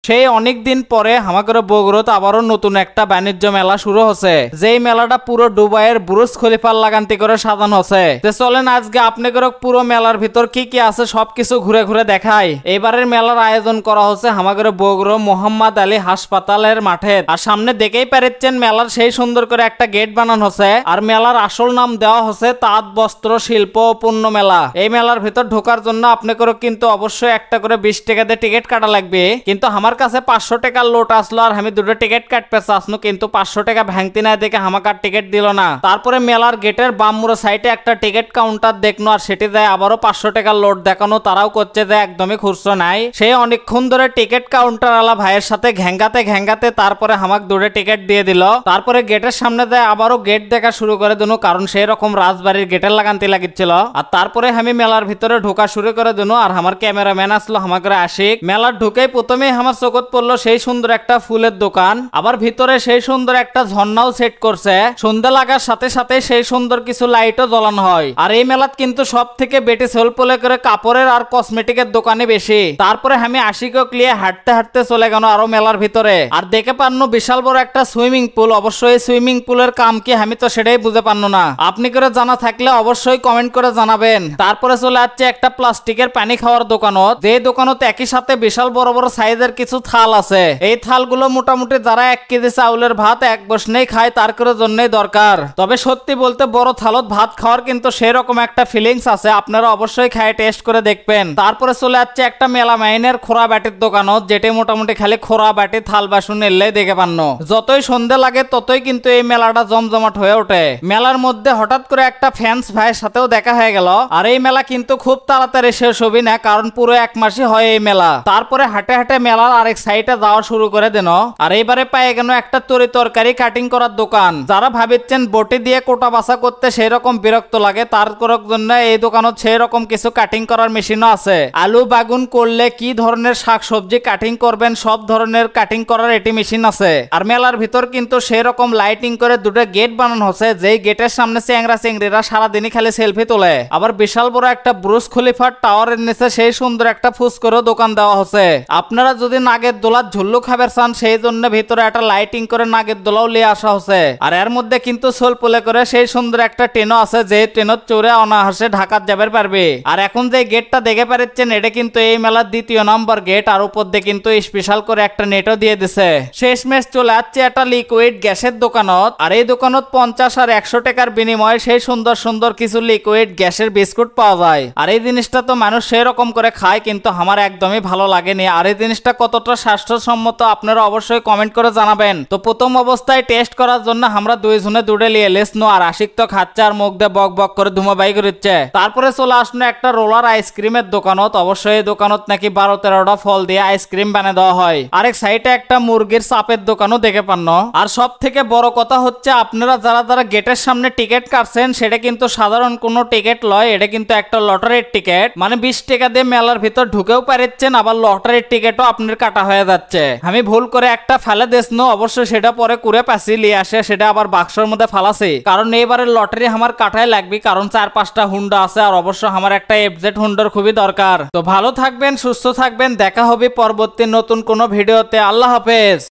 সেই অনেক দিন পরে আমাদের বগুড়াত আবারও নতুন একটা বাণিজ্য মেলা শুরু হচ্ছে, যেই মেলাটা পুরো দুবাইয়ের বুরুজ খলিফার লাগান্তি করে সাজানো হচ্ছে। চলেন আজকে আপনাদের পুরো মেলার ভিতর কি কি আছে সবকিছু ঘুরে ঘুরে দেখাই। এবারের মেলার আয়োজন করা হচ্ছে আমাদের বগুড়া মোহাম্মদ আলী হাসপাতালের মাঠে। আর সামনে দেখেই পাচ্ছেন মেলার সেই সুন্দর করে একটা গেট বানানো হচ্ছে। আর মেলার আসল নাম দেওয়া হচ্ছে তাঁত বস্ত্র শিল্প ও পণ্য মেলা। এই মেলার ভিতর ঢোকার জন্য আপনাদের কিন্তু অবশ্যই একটা করে 20 টাকা দিয়ে টিকিট কাটা লাগবে। কিন্তু আমার কাছে 500 টাকার লোট আসলো আর আমি দুটো টিকিট কাটতে চাচ্ছি, কিন্তু 500 টাকা ভাঙতি না দেখে আমাকে টিকিট দিল না। তারপরে মেলার গেটের বামমুড়ো সাইডে একটা টিকিট কাউন্টার দেখনো, আর সেটি দেয় আবারও 500 টাকার লোট দেখানো। তারাও করছে যে একদমই খুচরো নাই। সে অনেকক্ষণ ধরে টিকিট কাউন্টার আলা ভাইয়ের সাথে ঘ্যাঙ্গাতে তারপরে আমাকে দুটো টিকিট দিয়ে দিল। তারপরে গেটের সামনে দেয় আবারও গেট দেখা শুরু করে দিল, কারণ সেই রকম রাজবাড়ির গেটের লাগান্তি লাগিচ্ছিল। আর তারপরে আমি মেলার ভিতরে ঢোকা শুরু করে দিল। আর আমার ক্যামেরাম্যান আসলো আমাকে আশিক। মেলার ঢুকেই প্রথমেই আমার চোখত পড়লো সেই সুন্দর একটা ফুলের দোকান, আবার ভিতরে সেই সুন্দর একটা ঝর্ণাও সেট করছে। সন্ধ্যা লাগার সাথে সাথে সেই সুন্দর কিছু লাইটও জ্বলানো হয়। আর এই মেলাত কিন্তু সব থেকে বেটি সেলফলে করে কাপড়ের আর কসমেটিকের দোকানে বেশি। তারপরে আমি আশিকক নিয়ে হাঁটতে চলে গেল আরো মেলার ভিতরে। আর দেখে পারনো বিশাল বড় একটা সুইমিং পুল। অবশ্যই সুইমিং পুলের কাম কি আমি তো সেটাই বুঝে পারনো না। আপনি করে জানা থাকলে অবশ্যই কমেন্ট করে জানাবেন। তারপরে চলে আসছে একটা প্লাস্টিকের পানি খাওয়ার দোকানত, যে দোকানত একই সাথে বিশাল বড় বড় সাইজের কিছু থাল আছে। এই থালগুলো মোটামুটি যারা 1 কেজি চাউলের ভাত এক বসনেই খায় তার করে জন্যই দরকার। তবে সত্যি বলতে বড় থালত ভাত খাওয়ার কিন্তু সেরকম একটা ফিলিংস আছে, আপনারা অবশ্যই খায় টেস্ট করে দেখবেন। তারপরে চলে যাচ্ছে একটা মেলা মাইনের খোরা বাটির দোকানত, যেটি মোটামুটি খালি খোরা বাটি থাল বাসন এলেই দেখে পান্ন। যতই সন্ধে লাগে ততই কিন্তু এই মেলাটা জমজমাট হয়ে ওঠে। মেলার মধ্যে হঠাৎ করে একটা ফ্যান্স ভাইয়ের সাথেও দেখা হয়ে গেল। আর এই মেলা কিন্তু খুব তাড়াতাড়ি শেষ হবে না, কারণ পুরো 1 মাসই হয় এই মেলা। তারপরে হাঁটে মেলার আরেক সাইডে যাওয়া শুরু করে দেন। আর এইবারে পায়ে গেল একটা তরকারি কাটিং করার দোকান। যারা ভাবিচ্ছেন বটি দিয়ে কোটা বাসা করতে সেই রকম বিরক্ত লাগে, তার করার জন্য এই দোকানত সেই রকম কিছু কাটিং করার মেশিনও আছে। আলু বাগুন করলে কি ধরনের শাকসবজি কাটিং করবেন সব ধরনের কাটিং করার এটি মেশিন আছে। আর মেলার ভিতর কিন্তু সেই রকম লাইটিং করে দুটো গেট বানানো হচ্ছে, যেই গেটের সামনে চেংড়িরা সারাদিনই খালি সেলফি তোলে। আবার বিশাল বড় একটা বুরুজ খলিফার টাওয়ারের নিচে সেই সুন্দর একটা ফুচকারও দোকান দেওয়া হচ্ছে। আপনারা যদি নাগের দোলার ঝুল্লু খাবার চান সেই জন্য ভিতরে একটা লাইটিং করে নাগের দোলাও নিয়ে আসা হচ্ছে। আর এর মধ্যে কিন্তু সোলপুলে করে সেই সুন্দর একটা ট্রেনও আছে, যে ট্রেনত চড়ে অনাহাসে ঢাকাত যাবে পারবে। আর এখন যে গেটটা দেখে পাচ্ছেন এটা কিন্তু এই মেলার 2য় নম্বর গেট। আর উপর দিয়ে কিন্তু স্পেশাল করে একটা নেটও দিয়ে দিছে। শেষমেশ চলে যাচ্ছে একটা লিকুইড গ্যাসের দোকানত। আর এই দোকানত 50 আর 100 টাকার বিনিময়ে সেই সুন্দর সুন্দর কিছু লিকুইড গ্যাসের বিস্কুট পাওয়া যায়। আর এই জিনিসটা তো মানুষ সেরকম করে খায়, কিন্তু আমার একদমই ভালো লাগেনি। আর এই জিনিসটা কতটা স্বাস্থ্যসম্মত আপনারা অবশ্যই কমেন্ট করে জানাবেন। তো প্রথম অবস্থায় টেস্ট করার জন্য আমরা দুইজনে দুটো লিয়ে লেসনো, আর আশিক তো খাচ্ছে আর মুখ দিয়ে বক বক করে ধুমা বাই করছে। তারপরে চলে আসলো একটা রোলার আইসক্রিমের দোকানত। অবশ্যই এই দোকানত নাকি 12-13টা ফল দিয়ে আইসক্রিম বানিয়ে দেওয়া হয়। আরেক সাইডে একটা মুরগির চাপের দোকানও দেখে পান্ন। আর সব থেকে বড় কথা হচ্ছে আপনারা যারা গেটের সামনে টিকিট কাটছেন সেটা কিন্তু সাধারণ কোনো টিকিট লয়, এটা কিন্তু একটা লটারির টিকিট। মানে 20 টাকা দিয়ে মেলার ভিতর ঢুকেও পারছেন, আবার লটারির টিকিটও আপনার কাটা হয়ে যাচ্ছে। আমি ভুল করে একটা ফেলে দিসনো, অবশ্যই সেটা পরে করে পাশি লিয়ে আসে, সেটা আবার বাক্সের মধ্যে ফালাছি। কারণ এইবারে লটারি আমার কাটাই লাগবে, কারণ 4-5টা হুন্ডা আছে। আর অবশ্য আমার একটা এফজেড হুন্ডার খুবই দরকার। তো ভালো থাকবেন, সুস্থ থাকবেন, দেখা হবে পরবর্তী নতুন কোনো ভিডিওতে। আল্লাহ হাফেজ।